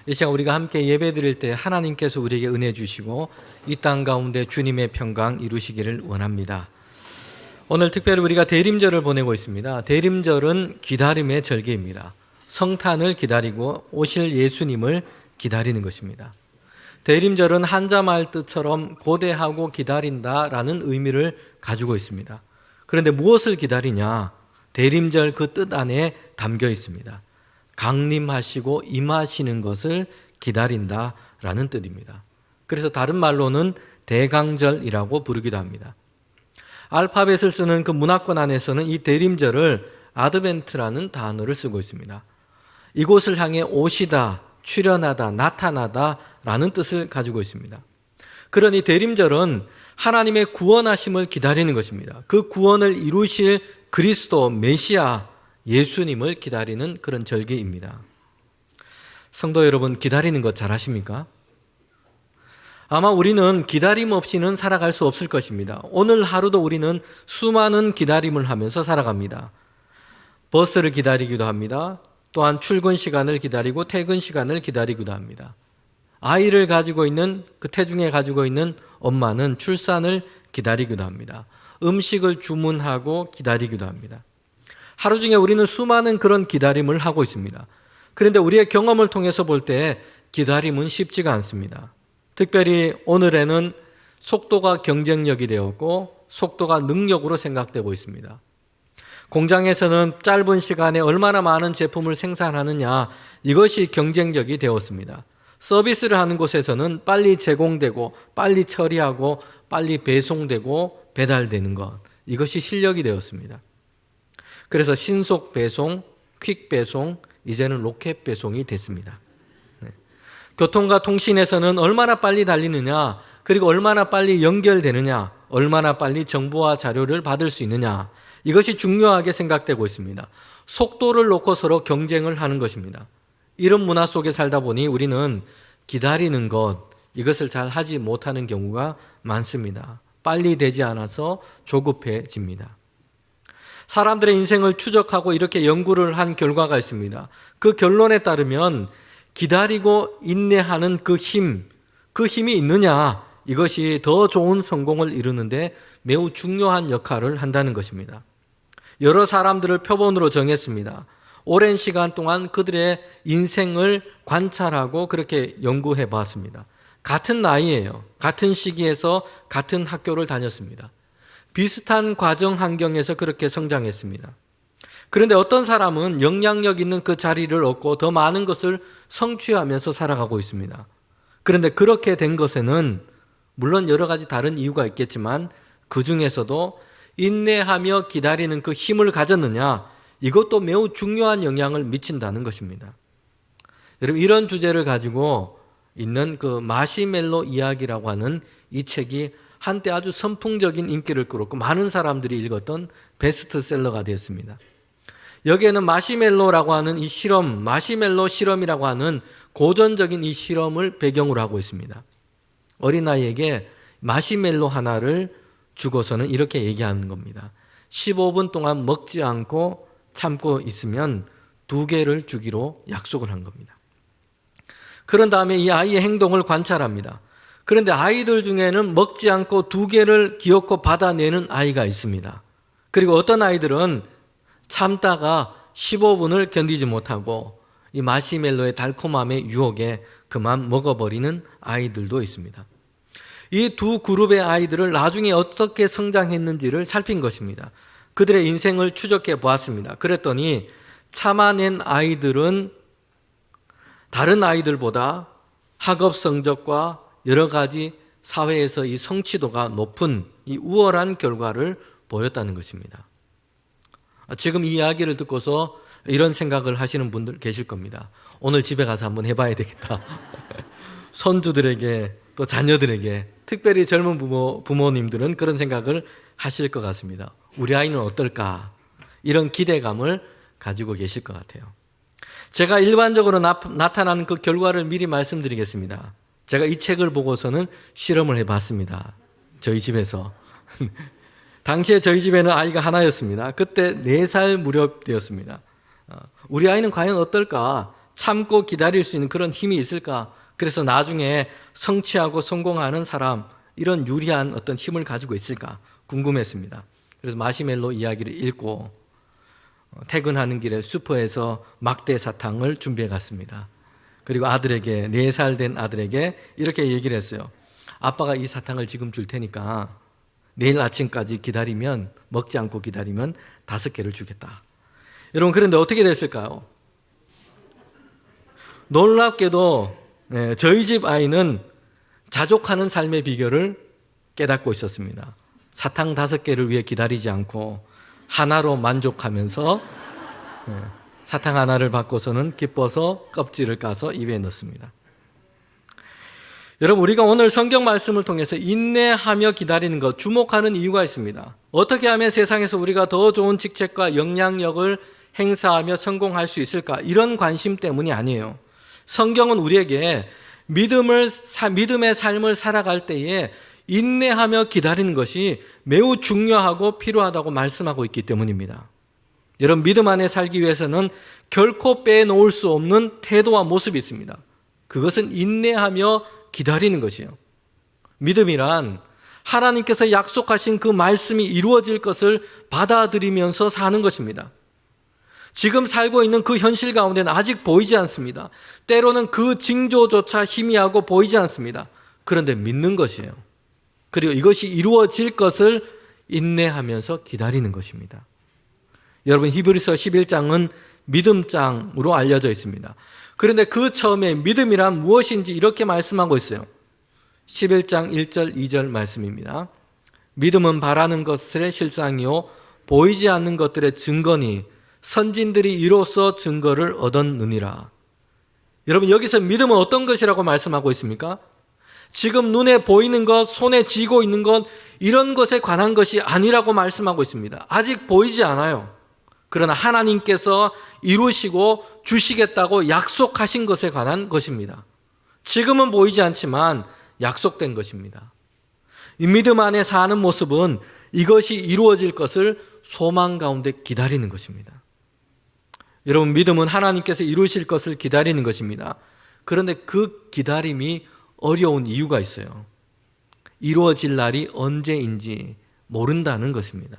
이 시간 우리가 함께 예배 드릴 때 하나님께서 우리에게 은혜 주시고 이 땅 가운데 주님의 평강 이루시기를 원합니다. 오늘 특별히 우리가 대림절을 보내고 있습니다. 대림절은 기다림의 절기입니다. 성탄을 기다리고 오실 예수님을 기다리는 것입니다. 대림절은 한자말 뜻처럼 고대하고 기다린다라는 의미를 가지고 있습니다. 그런데 무엇을 기다리냐? 대림절 그 뜻 안에 담겨 있습니다. 강림하시고 임하시는 것을 기다린다라는 뜻입니다. 그래서 다른 말로는 대강절이라고 부르기도 합니다. 알파벳을 쓰는 그 문화권 안에서는 이 대림절을 아드벤트라는 단어를 쓰고 있습니다. 이곳을 향해 오시다, 출현하다, 나타나다라는 뜻을 가지고 있습니다. 그러니 대림절은 하나님의 구원하심을 기다리는 것입니다. 그 구원을 이루실 그리스도 메시아 예수님을 기다리는 그런 절기입니다. 성도 여러분, 기다리는 것 잘 아십니까? 아마 우리는 기다림 없이는 살아갈 수 없을 것입니다. 오늘 하루도 우리는 수많은 기다림을 하면서 살아갑니다. 버스를 기다리기도 합니다. 또한 출근 시간을 기다리고 퇴근 시간을 기다리기도 합니다. 아이를 가지고 있는 그 태중에 가지고 있는 엄마는 출산을 기다리기도 합니다. 음식을 주문하고 기다리기도 합니다. 하루 중에 우리는 수많은 그런 기다림을 하고 있습니다. 그런데 우리의 경험을 통해서 볼 때 기다림은 쉽지가 않습니다. 특별히 오늘에는 속도가 경쟁력이 되었고 속도가 능력으로 생각되고 있습니다. 공장에서는 짧은 시간에 얼마나 많은 제품을 생산하느냐, 이것이 경쟁력이 되었습니다. 서비스를 하는 곳에서는 빨리 제공되고 빨리 처리하고 빨리 배송되고 배달되는 것, 이것이 실력이 되었습니다. 그래서 신속 배송, 퀵 배송, 이제는 로켓 배송이 됐습니다. 교통과 통신에서는 얼마나 빨리 달리느냐, 그리고 얼마나 빨리 연결되느냐, 얼마나 빨리 정보와 자료를 받을 수 있느냐, 이것이 중요하게 생각되고 있습니다. 속도를 놓고 서로 경쟁을 하는 것입니다. 이런 문화 속에 살다 보니 우리는 기다리는 것, 이것을 잘 하지 못하는 경우가 많습니다. 빨리 되지 않아서 조급해집니다. 사람들의 인생을 추적하고 이렇게 연구를 한 결과가 있습니다. 그 결론에 따르면 기다리고 인내하는 그 힘이 있느냐, 이것이 더 좋은 성공을 이루는데 매우 중요한 역할을 한다는 것입니다. 여러 사람들을 표본으로 정했습니다. 오랜 시간 동안 그들의 인생을 관찰하고 그렇게 연구해 봤습니다. 같은 나이예요. 같은 시기에서 같은 학교를 다녔습니다. 비슷한 과정 환경에서 그렇게 성장했습니다. 그런데 어떤 사람은 영향력 있는 그 자리를 얻고 더 많은 것을 성취하면서 살아가고 있습니다. 그런데 그렇게 된 것에는 물론 여러 가지 다른 이유가 있겠지만 그 중에서도 인내하며 기다리는 그 힘을 가졌느냐, 이것도 매우 중요한 영향을 미친다는 것입니다. 여러분, 이런 주제를 가지고 있는 그 마시멜로 이야기라고 하는 이 책이 한때 아주 선풍적인 인기를 끌었고 많은 사람들이 읽었던 베스트셀러가 되었습니다. 여기에는 마시멜로라고 하는 이 실험, 마시멜로 실험이라고 하는 고전적인 이 실험을 배경으로 하고 있습니다. 어린아이에게 마시멜로 하나를 주고서는 이렇게 얘기하는 겁니다. 15분 동안 먹지 않고 참고 있으면 2개를 주기로 약속을 한 겁니다. 그런 다음에 이 아이의 행동을 관찰합니다. 그런데 아이들 중에는 먹지 않고 2개를 기어코 받아내는 아이가 있습니다. 그리고 어떤 아이들은 참다가 15분을 견디지 못하고 이 마시멜로의 달콤함의 유혹에 그만 먹어버리는 아이들도 있습니다. 이 두 그룹의 아이들을 나중에 어떻게 성장했는지를 살핀 것입니다. 그들의 인생을 추적해 보았습니다. 그랬더니 참아낸 아이들은 다른 아이들보다 학업 성적과 여러 가지 사회에서 이 성취도가 높은 이 우월한 결과를 보였다는 것입니다. 지금 이 이야기를 듣고서 이런 생각을 하시는 분들 계실 겁니다. 오늘 집에 가서 한번 해봐야 되겠다. 손주들에게 또 자녀들에게, 특별히 젊은 부모님들은 그런 생각을 하실 것 같습니다. 우리 아이는 어떨까? 이런 기대감을 가지고 계실 것 같아요. 제가 일반적으로 나타나는 그 결과를 미리 말씀드리겠습니다. 제가 이 책을 보고서는 실험을 해봤습니다. 저희 집에서. 당시에 저희 집에는 아이가 하나였습니다. 그때 4살 무렵 되었습니다. 우리 아이는 과연 어떨까? 참고 기다릴 수 있는 그런 힘이 있을까? 그래서 나중에 성취하고 성공하는 사람, 이런 유리한 어떤 힘을 가지고 있을까 궁금했습니다. 그래서 마시멜로 이야기를 읽고 퇴근하는 길에 슈퍼에서 막대 사탕을 준비해 갔습니다. 그리고 아들에게, 4살 된 아들에게 이렇게 얘기를 했어요. 아빠가 이 사탕을 지금 줄 테니까 내일 아침까지 기다리면, 먹지 않고 기다리면 5개를 주겠다. 여러분, 그런데 어떻게 됐을까요? 놀랍게도 저희 집 아이는 자족하는 삶의 비결을 깨닫고 있었습니다. 사탕 5개를 위해 기다리지 않고 하나로 만족하면서 사탕 하나를 받고서는 기뻐서 껍질을 까서 입에 넣습니다. 여러분, 우리가 오늘 성경 말씀을 통해서 인내하며 기다리는 것, 주목하는 이유가 있습니다. 어떻게 하면 세상에서 우리가 더 좋은 직책과 영향력을 행사하며 성공할 수 있을까? 이런 관심 때문이 아니에요. 성경은 우리에게 믿음의 삶을 살아갈 때에 인내하며 기다리는 것이 매우 중요하고 필요하다고 말씀하고 있기 때문입니다. 여러분, 믿음 안에 살기 위해서는 결코 빼놓을 수 없는 태도와 모습이 있습니다. 그것은 인내하며 기다리는 것이에요. 믿음이란 하나님께서 약속하신 그 말씀이 이루어질 것을 받아들이면서 사는 것입니다. 지금 살고 있는 그 현실 가운데는 아직 보이지 않습니다. 때로는 그 징조조차 희미하고 보이지 않습니다. 그런데 믿는 것이에요. 그리고 이것이 이루어질 것을 인내하면서 기다리는 것입니다. 여러분, 히브리서 11장은 믿음장으로 알려져 있습니다. 그런데 그 처음에 믿음이란 무엇인지 이렇게 말씀하고 있어요. 11장 1절 2절 말씀입니다. 믿음은 바라는 것의 실상이요 보이지 않는 것들의 증거니 선진들이 이로써 증거를 얻었느니라. 여러분, 여기서 믿음은 어떤 것이라고 말씀하고 있습니까? 지금 눈에 보이는 것, 손에 쥐고 있는 것, 이런 것에 관한 것이 아니라고 말씀하고 있습니다. 아직 보이지 않아요. 그러나 하나님께서 이루시고 주시겠다고 약속하신 것에 관한 것입니다. 지금은 보이지 않지만 약속된 것입니다. 이 믿음 안에 사는 모습은 이것이 이루어질 것을 소망 가운데 기다리는 것입니다. 여러분, 믿음은 하나님께서 이루실 것을 기다리는 것입니다. 그런데 그 기다림이 어려운 이유가 있어요. 이루어질 날이 언제인지 모른다는 것입니다.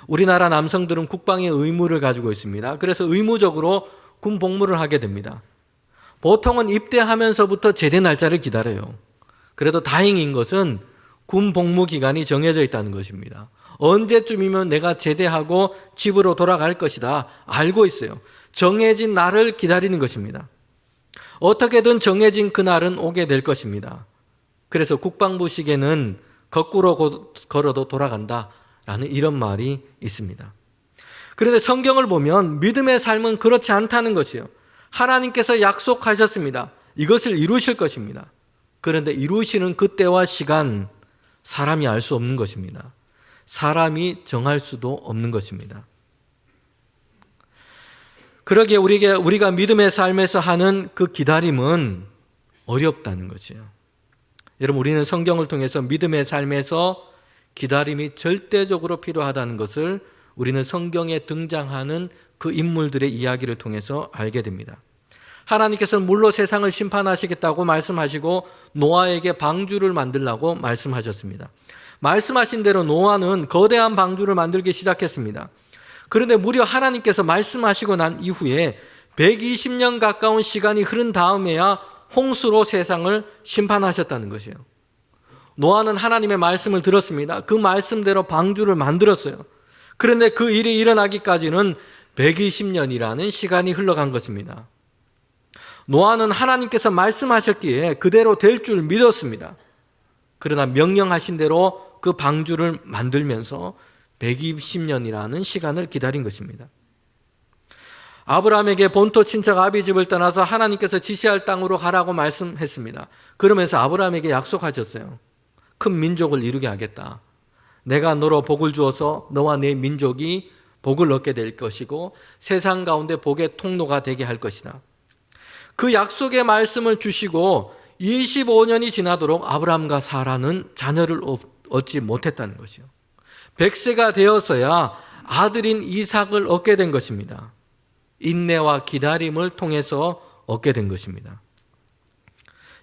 우리나라 남성들은 국방의 의무를 가지고 있습니다. 그래서 의무적으로 군 복무를 하게 됩니다. 보통은 입대하면서부터 제대 날짜를 기다려요. 그래도 다행인 것은 군 복무 기간이 정해져 있다는 것입니다. 언제쯤이면 내가 제대하고 집으로 돌아갈 것이다 알고 있어요. 정해진 날을 기다리는 것입니다. 어떻게든 정해진 그날은 오게 될 것입니다. 그래서 국방부식에는 거꾸로 걸어도 돌아간다라는 이런 말이 있습니다. 그런데 성경을 보면 믿음의 삶은 그렇지 않다는 것이에요. 하나님께서 약속하셨습니다. 이것을 이루실 것입니다. 그런데 이루시는 그때와 시간, 사람이 알 수 없는 것입니다. 사람이 정할 수도 없는 것입니다. 그러기에 우리가 믿음의 삶에서 하는 그 기다림은 어렵다는 것이에요. 여러분, 우리는 성경을 통해서 믿음의 삶에서 기다림이 절대적으로 필요하다는 것을 우리는 성경에 등장하는 그 인물들의 이야기를 통해서 알게 됩니다. 하나님께서는 물로 세상을 심판하시겠다고 말씀하시고 노아에게 방주를 만들라고 말씀하셨습니다. 말씀하신 대로 노아는 거대한 방주를 만들기 시작했습니다. 그런데 무려 하나님께서 말씀하시고 난 이후에 120년 가까운 시간이 흐른 다음에야 홍수로 세상을 심판하셨다는 것이에요. 노아는 하나님의 말씀을 들었습니다. 그 말씀대로 방주를 만들었어요. 그런데 그 일이 일어나기까지는 120년이라는 시간이 흘러간 것입니다. 노아는 하나님께서 말씀하셨기에 그대로 될 줄 믿었습니다. 그러나 명령하신 대로 그 방주를 만들면서 120년이라는 시간을 기다린 것입니다. 아브라함에게 본토 친척 아비 집을 떠나서 하나님께서 지시할 땅으로 가라고 말씀했습니다. 그러면서 아브라함에게 약속하셨어요. 큰 민족을 이루게 하겠다. 내가 너로 복을 주어서 너와 내 민족이 복을 얻게 될 것이고 세상 가운데 복의 통로가 되게 할 것이다. 그 약속의 말씀을 주시고 25년이 지나도록 아브라함과 사라는 자녀를 얻지 못했다는 것이요. 100세가 되어서야 아들인 이삭을 얻게 된 것입니다. 인내와 기다림을 통해서 얻게 된 것입니다.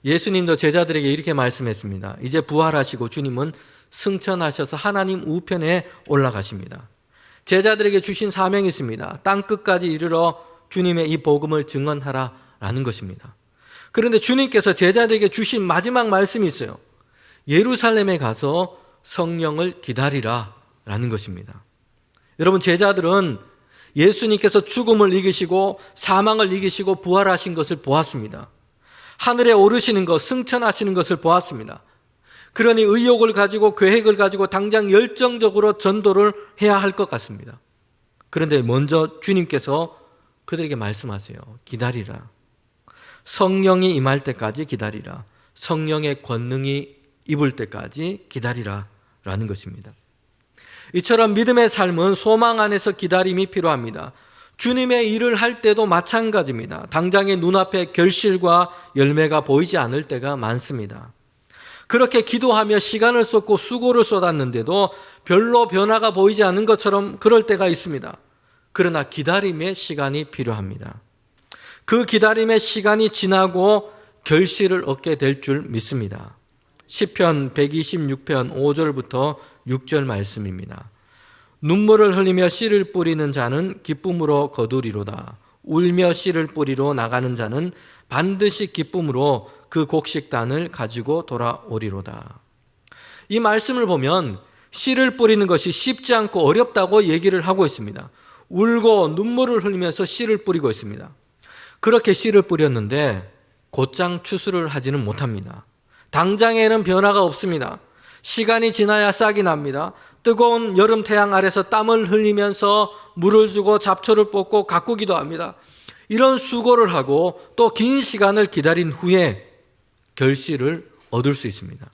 예수님도 제자들에게 이렇게 말씀했습니다. 이제 부활하시고 주님은 승천하셔서 하나님 우편에 올라가십니다. 제자들에게 주신 사명이 있습니다. 땅끝까지 이르러 주님의 이 복음을 증언하라라는 것입니다. 그런데 주님께서 제자들에게 주신 마지막 말씀이 있어요. 예루살렘에 가서 성령을 기다리라라는 것입니다. 여러분, 제자들은 예수님께서 죽음을 이기시고 사망을 이기시고 부활하신 것을 보았습니다. 하늘에 오르시는 것, 승천하시는 것을 보았습니다. 그러니 의욕을 가지고 계획을 가지고 당장 열정적으로 전도를 해야 할 것 같습니다. 그런데 먼저 주님께서 그들에게 말씀하세요. 기다리라. 성령이 임할 때까지 기다리라. 성령의 권능이 입을 때까지 기다리라 라는 것입니다. 이처럼 믿음의 삶은 소망 안에서 기다림이 필요합니다. 주님의 일을 할 때도 마찬가지입니다. 당장의 눈앞에 결실과 열매가 보이지 않을 때가 많습니다. 그렇게 기도하며 시간을 쏟고 수고를 쏟았는데도 별로 변화가 보이지 않는 것처럼 그럴 때가 있습니다. 그러나 기다림의 시간이 필요합니다. 그 기다림의 시간이 지나고 결실을 얻게 될 줄 믿습니다. 시편 126편 5절부터 6절 말씀입니다. 눈물을 흘리며 씨를 뿌리는 자는 기쁨으로 거두리로다. 울며 씨를 뿌리러 나가는 자는 반드시 기쁨으로 그 곡식단을 가지고 돌아오리로다. 이 말씀을 보면 씨를 뿌리는 것이 쉽지 않고 어렵다고 얘기를 하고 있습니다. 울고 눈물을 흘리면서 씨를 뿌리고 있습니다. 그렇게 씨를 뿌렸는데 곧장 추수를 하지는 못합니다. 당장에는 변화가 없습니다. 시간이 지나야 싹이 납니다. 뜨거운 여름 태양 아래서 땀을 흘리면서 물을 주고 잡초를 뽑고 가꾸기도 합니다. 이런 수고를 하고 또 긴 시간을 기다린 후에 결실을 얻을 수 있습니다.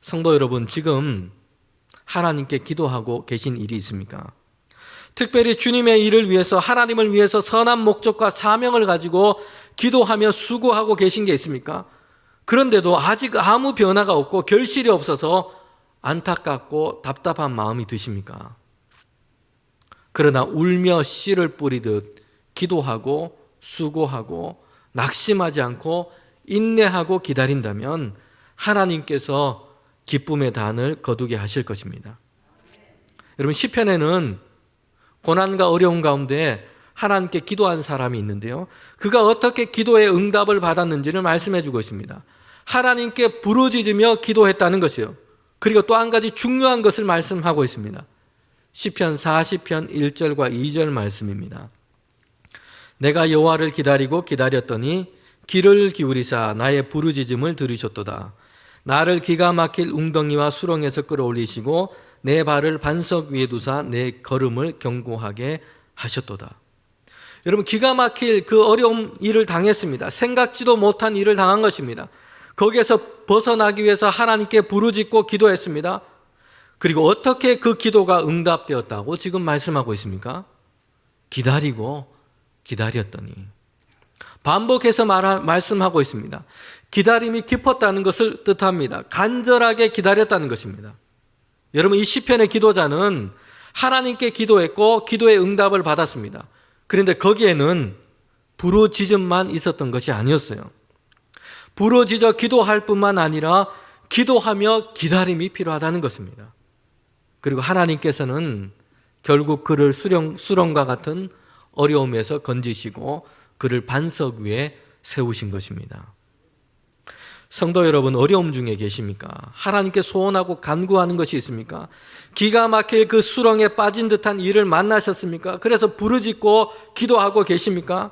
성도 여러분, 지금 하나님께 기도하고 계신 일이 있습니까? 특별히 주님의 일을 위해서, 하나님을 위해서 선한 목적과 사명을 가지고 기도하며 수고하고 계신 게 있습니까? 그런데도 아직 아무 변화가 없고 결실이 없어서 안타깝고 답답한 마음이 드십니까? 그러나 울며 씨를 뿌리듯 기도하고 수고하고 낙심하지 않고 인내하고 기다린다면 하나님께서 기쁨의 단을 거두게 하실 것입니다. 여러분, 시편에는 고난과 어려움 가운데 하나님께 기도한 사람이 있는데요, 그가 어떻게 기도의 응답을 받았는지를 말씀해 주고 있습니다. 하나님께 부르짖으며 기도했다는 것이요, 그리고 또 한 가지 중요한 것을 말씀하고 있습니다. 시편 40편 1절과 2절 말씀입니다. 내가 여호와를 기다리고 기다렸더니 귀를 기울이사 나의 부르짖음을 들으셨도다. 나를 기가 막힐 웅덩이와 수렁에서 끌어올리시고 내 발을 반석 위에 두사 내 걸음을 견고하게 하셨도다. 여러분, 기가 막힐 그 어려운 일을 당했습니다. 생각지도 못한 일을 당한 것입니다. 거기에서 벗어나기 위해서 하나님께 부르짖고 기도했습니다. 그리고 어떻게 그 기도가 응답되었다고 지금 말씀하고 있습니까? 기다리고 기다렸더니. 반복해서 말씀하고 있습니다. 기다림이 깊었다는 것을 뜻합니다. 간절하게 기다렸다는 것입니다. 여러분, 이 시편의 기도자는 하나님께 기도했고 기도의 응답을 받았습니다. 그런데 거기에는 부르짖음만 있었던 것이 아니었어요. 부르짖어 기도할 뿐만 아니라 기도하며 기다림이 필요하다는 것입니다. 그리고 하나님께서는 결국 그를 수렁과 같은 어려움에서 건지시고 그를 반석 위에 세우신 것입니다. 성도 여러분, 어려움 중에 계십니까? 하나님께 소원하고 간구하는 것이 있습니까? 기가 막힐 그 수렁에 빠진 듯한 일을 만나셨습니까? 그래서 부르짖고 기도하고 계십니까?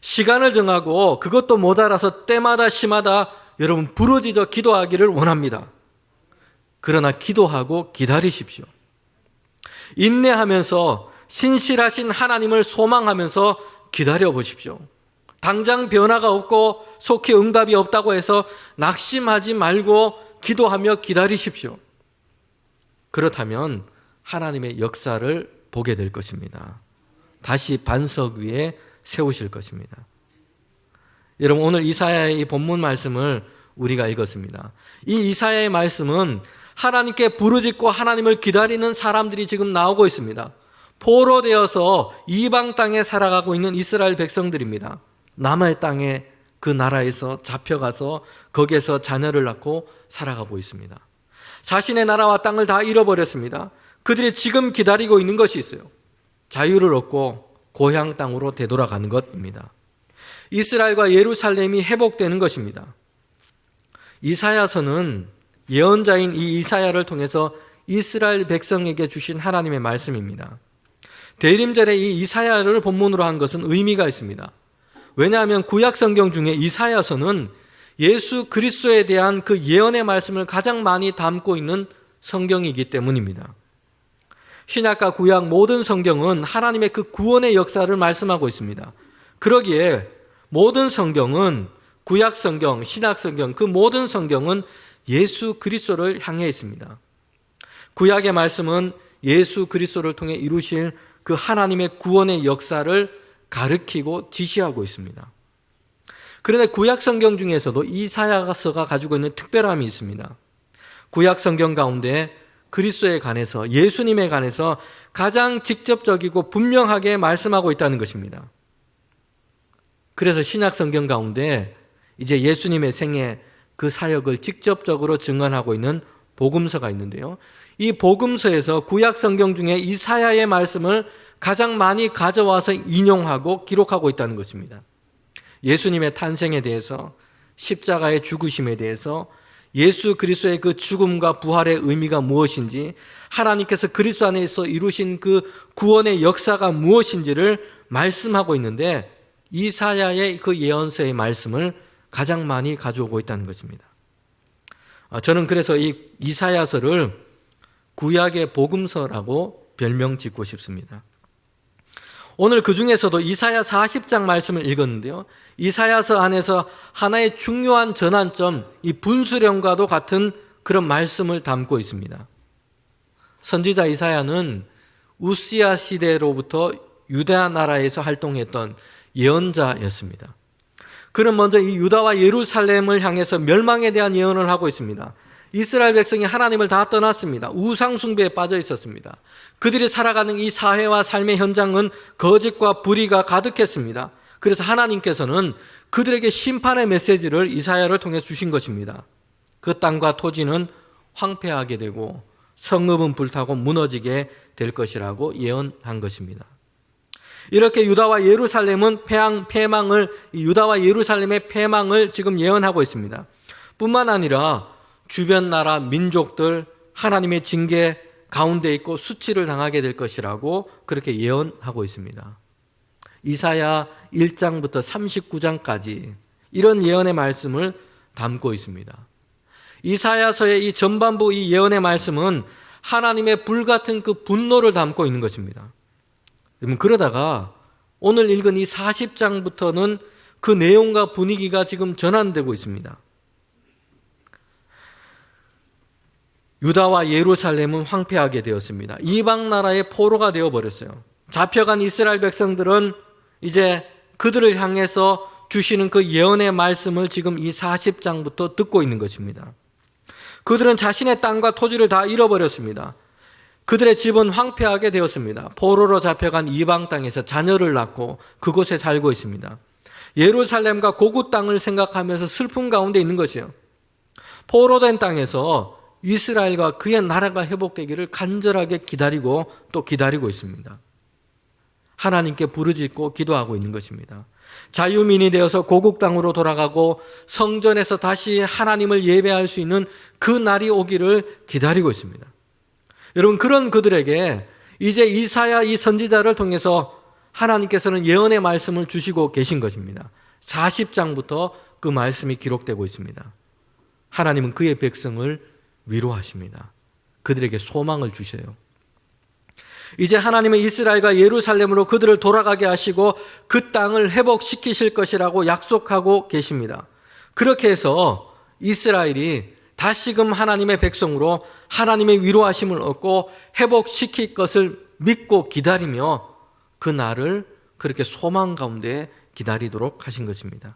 시간을 정하고 그것도 모자라서 때마다 시마다 여러분 부르짖어 기도하기를 원합니다. 그러나 기도하고 기다리십시오. 인내하면서 신실하신 하나님을 소망하면서 기다려 보십시오. 당장 변화가 없고 속히 응답이 없다고 해서 낙심하지 말고 기도하며 기다리십시오. 그렇다면 하나님의 역사를 보게 될 것입니다. 다시 반석 위에 세우실 것입니다. 여러분, 오늘 이사야의 이 본문 말씀을 우리가 읽었습니다. 이 이사야의 말씀은 하나님께 부르짖고 하나님을 기다리는 사람들이 지금 나오고 있습니다. 포로되어서 이방 땅에 살아가고 있는 이스라엘 백성들입니다. 남의 땅에 그 나라에서 잡혀가서 거기에서 자녀를 낳고 살아가고 있습니다. 자신의 나라와 땅을 다 잃어버렸습니다. 그들이 지금 기다리고 있는 것이 있어요. 자유를 얻고 고향 땅으로 되돌아가는 것입니다. 이스라엘과 예루살렘이 회복되는 것입니다. 이사야서는 예언자인 이 이사야를 통해서 이스라엘 백성에게 주신 하나님의 말씀입니다. 대림절에 이 이사야를 본문으로 한 것은 의미가 있습니다. 왜냐하면 구약 성경 중에 이사야서는 예수 그리스도에 대한 그 예언의 말씀을 가장 많이 담고 있는 성경이기 때문입니다. 신약과 구약 모든 성경은 하나님의 그 구원의 역사를 말씀하고 있습니다. 그러기에 모든 성경은 구약 성경, 신약 성경, 그 모든 성경은 예수 그리스도를 향해 있습니다. 구약의 말씀은 예수 그리스도를 통해 이루실 그 하나님의 구원의 역사를 가르치고 지시하고 있습니다. 그런데 구약 성경 중에서도 이사야서가 가지고 있는 특별함이 있습니다. 구약 성경 가운데 그리스도에 관해서, 예수님에 관해서 가장 직접적이고 분명하게 말씀하고 있다는 것입니다. 그래서 신약 성경 가운데 이제 예수님의 생애 그 사역을 직접적으로 증언하고 있는 복음서가 있는데요. 이 복음서에서 구약 성경 중에 이사야의 말씀을 가장 많이 가져와서 인용하고 기록하고 있다는 것입니다. 예수님의 탄생에 대해서, 십자가의 죽으심에 대해서, 예수 그리스도의 그 죽음과 부활의 의미가 무엇인지, 하나님께서 그리스도 안에서 이루신 그 구원의 역사가 무엇인지를 말씀하고 있는데, 이사야의 그 예언서의 말씀을 가장 많이 가져오고 있다는 것입니다. 저는 그래서 이 이사야서를 구약의 복음서라고 별명 짓고 싶습니다. 오늘 그 중에서도 이사야 40장 말씀을 읽었는데요. 이사야서 안에서 하나의 중요한 전환점, 이 분수령과도 같은 그런 말씀을 담고 있습니다. 선지자 이사야는 우시야 시대로부터 유다 나라에서 활동했던 예언자였습니다. 그는 먼저 이 유다와 예루살렘을 향해서 멸망에 대한 예언을 하고 있습니다. 이스라엘 백성이 하나님을 다 떠났습니다. 우상 숭배에 빠져 있었습니다. 그들이 살아가는 이 사회와 삶의 현장은 거짓과 불의가 가득했습니다. 그래서 하나님께서는 그들에게 심판의 메시지를 이사야를 통해 주신 것입니다. 그 땅과 토지는 황폐하게 되고 성읍은 불타고 무너지게 될 것이라고 예언한 것입니다. 이렇게 유다와 예루살렘은 유다와 예루살렘의 패망을 지금 예언하고 있습니다. 뿐만 아니라 주변 나라 민족들 하나님의 징계 가운데 있고 수치를 당하게 될 것이라고 그렇게 예언하고 있습니다. 이사야 1장부터 39장까지 이런 예언의 말씀을 담고 있습니다. 이사야서의 이 전반부 이 예언의 말씀은 하나님의 불같은 그 분노를 담고 있는 것입니다. 그러다가 오늘 읽은 이 40장부터는 그 내용과 분위기가 지금 전환되고 있습니다. 유다와 예루살렘은 황폐하게 되었습니다. 이방 나라의 포로가 되어버렸어요. 잡혀간 이스라엘 백성들은 이제 그들을 향해서 주시는 그 예언의 말씀을 지금 이 40장부터 듣고 있는 것입니다. 그들은 자신의 땅과 토지를 다 잃어버렸습니다. 그들의 집은 황폐하게 되었습니다. 포로로 잡혀간 이방 땅에서 자녀를 낳고 그곳에 살고 있습니다. 예루살렘과 고국 땅을 생각하면서 슬픔 가운데 있는 것이에요. 포로된 땅에서 이스라엘과 그의 나라가 회복되기를 간절하게 기다리고 또 기다리고 있습니다. 하나님께 부르짖고 기도하고 있는 것입니다. 자유민이 되어서 고국 땅으로 돌아가고 성전에서 다시 하나님을 예배할 수 있는 그 날이 오기를 기다리고 있습니다. 여러분, 그런 그들에게 이제 이사야 이 선지자를 통해서 하나님께서는 예언의 말씀을 주시고 계신 것입니다. 40장부터 그 말씀이 기록되고 있습니다. 하나님은 그의 백성을 위로하십니다. 그들에게 소망을 주셔요. 이제 하나님은 이스라엘과 예루살렘으로 그들을 돌아가게 하시고 그 땅을 회복시키실 것이라고 약속하고 계십니다. 그렇게 해서 이스라엘이 다시금 하나님의 백성으로 하나님의 위로하심을 얻고 회복시킬 것을 믿고 기다리며 그 날을 그렇게 소망 가운데 기다리도록 하신 것입니다.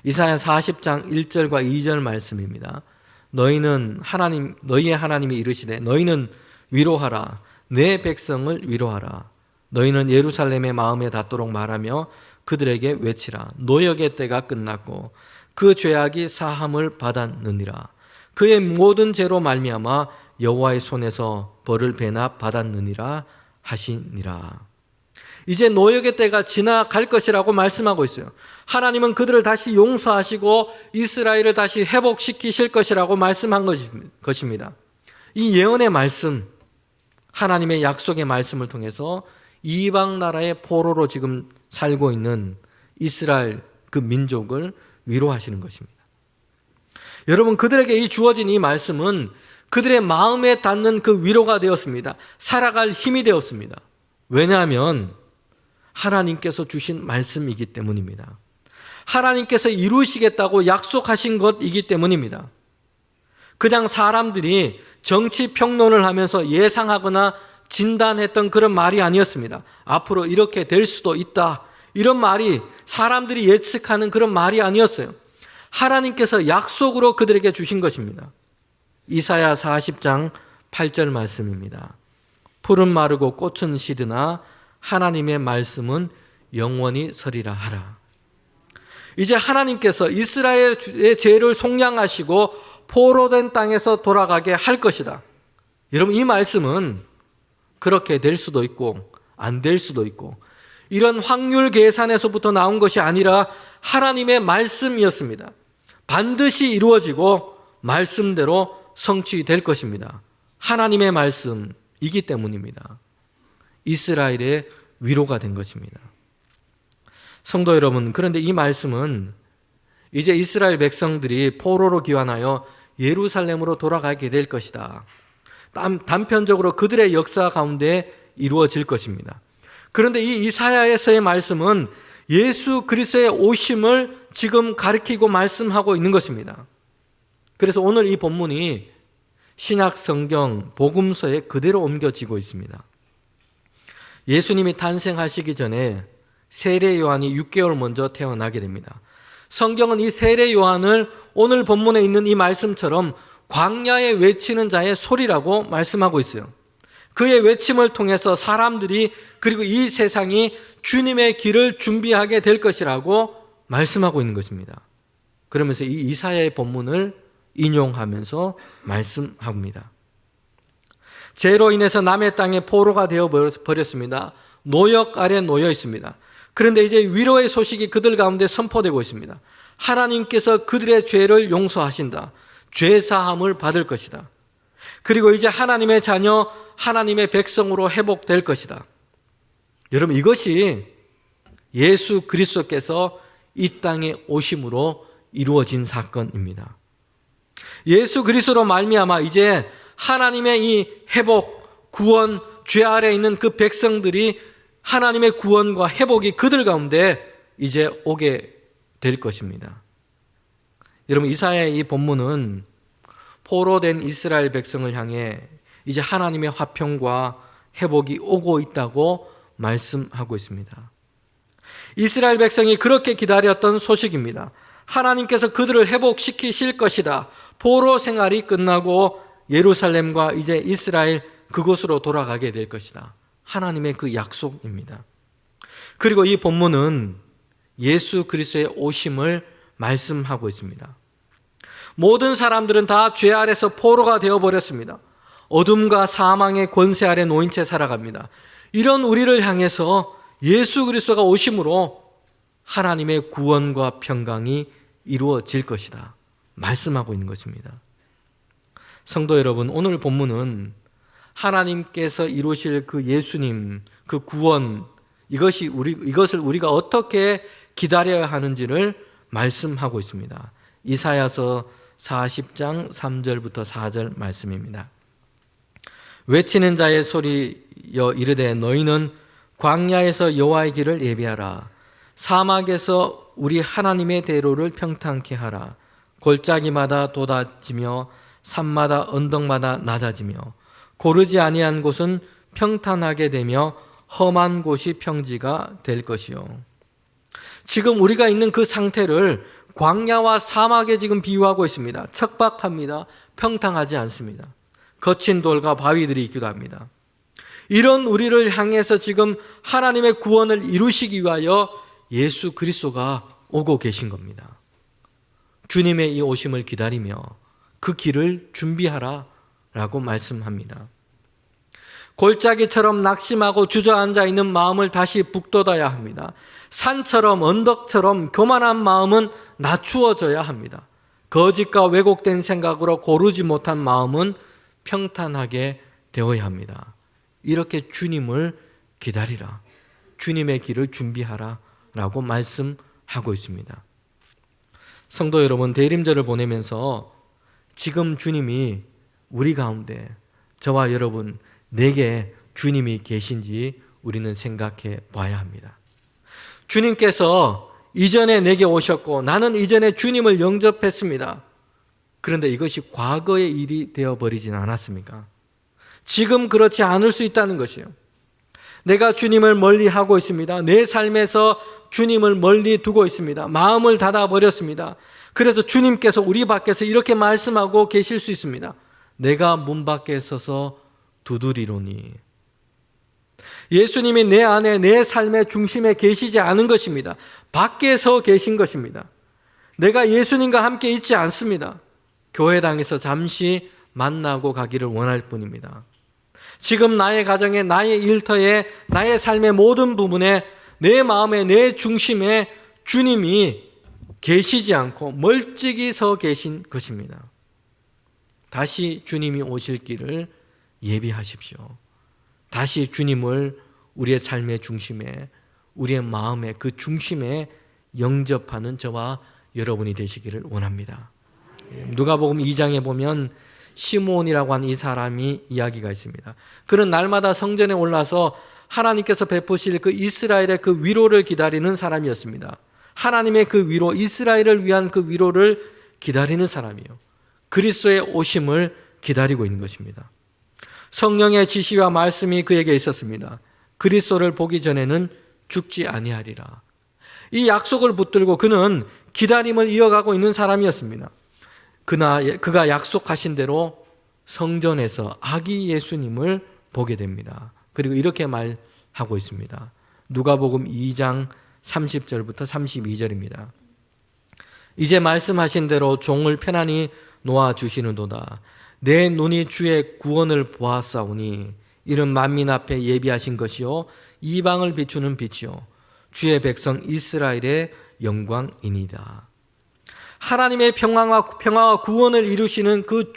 이사야 40장 1절과 2절 말씀입니다. 너희의 하나님이 이르시되 너희는 위로하라. 내 백성을 위로하라. 너희는 예루살렘의 마음에 닿도록 말하며 그들에게 외치라. 노역의 때가 끝났고 그 죄악이 사함을 받았느니라. 그의 모든 죄로 말미암아 여호와의 손에서 벌을 배나 받았느니라 하시니라. 이제 노역의 때가 지나갈 것이라고 말씀하고 있어요. 하나님은 그들을 다시 용서하시고 이스라엘을 다시 회복시키실 것이라고 말씀한 것입니다. 이 예언의 말씀, 하나님의 약속의 말씀을 통해서 이방 나라의 포로로 지금 살고 있는 이스라엘 그 민족을 위로하시는 것입니다. 여러분, 그들에게 이 주어진 이 말씀은 그들의 마음에 닿는 그 위로가 되었습니다. 살아갈 힘이 되었습니다. 왜냐하면 하나님께서 주신 말씀이기 때문입니다. 하나님께서 이루시겠다고 약속하신 것이기 때문입니다. 그냥 사람들이 정치 평론을 하면서 예상하거나 진단했던 그런 말이 아니었습니다. 앞으로 이렇게 될 수도 있다, 이런 말이 사람들이 예측하는 그런 말이 아니었어요. 하나님께서 약속으로 그들에게 주신 것입니다. 이사야 40장 8절 말씀입니다. 풀은 마르고 꽃은 시드나 하나님의 말씀은 영원히 서리라 하라. 이제 하나님께서 이스라엘의 죄를 속량하시고 포로된 땅에서 돌아가게 할 것이다. 여러분, 이 말씀은 그렇게 될 수도 있고 안 될 수도 있고 이런 확률 계산에서부터 나온 것이 아니라 하나님의 말씀이었습니다. 반드시 이루어지고 말씀대로 성취될 것입니다. 하나님의 말씀이기 때문입니다. 이스라엘의 위로가 된 것입니다. 성도 여러분, 그런데 이 말씀은 이제 이스라엘 백성들이 포로로 귀환하여 예루살렘으로 돌아가게 될 것이다. 단편적으로 그들의 역사 가운데 이루어질 것입니다. 그런데 이 이사야에서의 말씀은 예수 그리스도의 오심을 지금 가리키고 말씀하고 있는 것입니다. 그래서 오늘 이 본문이 신약 성경 복음서에 그대로 옮겨지고 있습니다. 예수님이 탄생하시기 전에 세례 요한이 6개월 먼저 태어나게 됩니다. 성경은 이 세례 요한을 오늘 본문에 있는 이 말씀처럼 광야에 외치는 자의 소리라고 말씀하고 있어요. 그의 외침을 통해서 사람들이 그리고 이 세상이 주님의 길을 준비하게 될 것이라고 말씀하고 있는 것입니다. 그러면서 이 이사야의 본문을 인용하면서 말씀합니다. 죄로 인해서 남의 땅에 포로가 되어버렸습니다. 노역 아래 놓여 있습니다. 그런데 이제 위로의 소식이 그들 가운데 선포되고 있습니다. 하나님께서 그들의 죄를 용서하신다. 죄사함을 받을 것이다. 그리고 이제 하나님의 자녀, 하나님의 백성으로 회복될 것이다. 여러분, 이것이 예수 그리스도께서 이 땅에 오심으로 이루어진 사건입니다. 예수 그리스도로 말미암아 이제 하나님의 이 회복, 구원, 죄 아래 있는 그 백성들이 하나님의 구원과 회복이 그들 가운데 이제 오게 될 것입니다. 여러분, 이사야의 이 본문은 포로된 이스라엘 백성을 향해 이제 하나님의 화평과 회복이 오고 있다고 말씀하고 있습니다. 이스라엘 백성이 그렇게 기다렸던 소식입니다. 하나님께서 그들을 회복시키실 것이다. 포로 생활이 끝나고 예루살렘과 이제 이스라엘 그곳으로 돌아가게 될 것이다. 하나님의 그 약속입니다. 그리고 이 본문은 예수 그리스도의 오심을 말씀하고 있습니다. 모든 사람들은 다 죄 아래서 포로가 되어버렸습니다. 어둠과 사망의 권세 아래 놓인 채 살아갑니다. 이런 우리를 향해서 예수 그리스도가 오심으로 하나님의 구원과 평강이 이루어질 것이다 말씀하고 있는 것입니다. 성도 여러분, 오늘 본문은 하나님께서 이루실 그 예수님, 그 구원, 이것을 우리가 어떻게 기다려야 하는지를 말씀하고 있습니다. 이사야서 40장 3절부터 4절 말씀입니다. 외치는 자의 소리여 이르되 너희는 광야에서 여호와의 길을 예비하라. 사막에서 우리 하나님의 대로를 평탄케 하라. 골짜기마다 돋아지며 산마다 언덕마다 낮아지며 고르지 아니한 곳은 평탄하게 되며 험한 곳이 평지가 될 것이요. 지금 우리가 있는 그 상태를 광야와 사막에 지금 비유하고 있습니다. 척박합니다. 평탄하지 않습니다. 거친 돌과 바위들이 있기도 합니다. 이런 우리를 향해서 지금 하나님의 구원을 이루시기 위하여 예수 그리스도가 오고 계신 겁니다. 주님의 이 오심을 기다리며 그 길을 준비하라 라고 말씀합니다. 골짜기처럼 낙심하고 주저앉아 있는 마음을 다시 북돋아야 합니다. 산처럼 언덕처럼 교만한 마음은 낮추어져야 합니다. 거짓과 왜곡된 생각으로 고르지 못한 마음은 평탄하게 되어야 합니다. 이렇게 주님을 기다리라, 주님의 길을 준비하라 라고 말씀하고 있습니다. 성도 여러분, 대림절을 보내면서 지금 주님이 우리 가운데, 저와 여러분 내게 주님이 계신지 우리는 생각해 봐야 합니다. 주님께서 이전에 내게 오셨고 나는 이전에 주님을 영접했습니다. 그런데 이것이 과거의 일이 되어버리진 않았습니까? 지금 그렇지 않을 수 있다는 것이에요. 내가 주님을 멀리하고 있습니다. 내 삶에서 주님을 멀리 두고 있습니다. 마음을 닫아버렸습니다. 그래서 주님께서 우리 밖에서 이렇게 말씀하고 계실 수 있습니다. 내가 문 밖에 서서 두드리노니. 예수님이 내 안에, 내 삶의 중심에 계시지 않은 것입니다. 밖에서 계신 것입니다. 내가 예수님과 함께 있지 않습니다. 교회당에서 잠시 만나고 가기를 원할 뿐입니다. 지금 나의 가정에, 나의 일터에, 나의 삶의 모든 부분에, 내 마음에, 내 중심에 주님이 계시지 않고 멀찍이 서 계신 것입니다. 다시 주님이 오실 길을 예비하십시오. 다시 주님을 우리의 삶의 중심에, 우리의 마음의 그 중심에 영접하는 저와 여러분이 되시기를 원합니다. 누가복음 2장에 보면 시므온이라고 하는 이 사람이 이야기가 있습니다. 그는 날마다 성전에 올라서 하나님께서 베푸실 그 이스라엘의 그 위로를 기다리는 사람이었습니다. 하나님의 그 위로, 이스라엘을 위한 그 위로를 기다리는 사람이요, 그리스도의 오심을 기다리고 있는 것입니다. 성령의 지시와 말씀이 그에게 있었습니다. 그리스도를 보기 전에는 죽지 아니하리라. 이 약속을 붙들고 그는 기다림을 이어가고 있는 사람이었습니다. 그가 약속하신 대로 성전에서 아기 예수님을 보게 됩니다. 그리고 이렇게 말하고 있습니다. 누가복음 2장 30절부터 32절입니다. 이제 말씀하신 대로 종을 편안히 놓아주시는도다. 내 눈이 주의 구원을 보았사오니 이는 만민 앞에 예비하신 것이요 이방을 비추는 빛이요 주의 백성 이스라엘의 영광이니이다. 하나님의 평화와 구원을 이루시는 그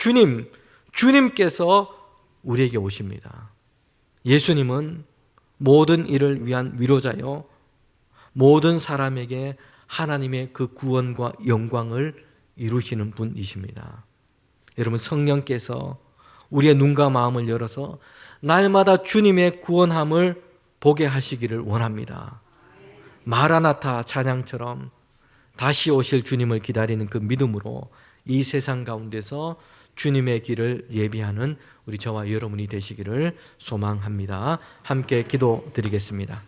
주님께서 우리에게 오십니다. 예수님은 모든 일을 위한 위로자요, 모든 사람에게 하나님의 그 구원과 영광을 이루시는 분이십니다. 여러분, 성령께서 우리의 눈과 마음을 열어서 날마다 주님의 구원함을 보게 하시기를 원합니다. 마라나타 찬양처럼 다시 오실 주님을 기다리는 그 믿음으로 이 세상 가운데서 주님의 길을 예비하는 우리 저와 여러분이 되시기를 소망합니다. 함께 기도드리겠습니다.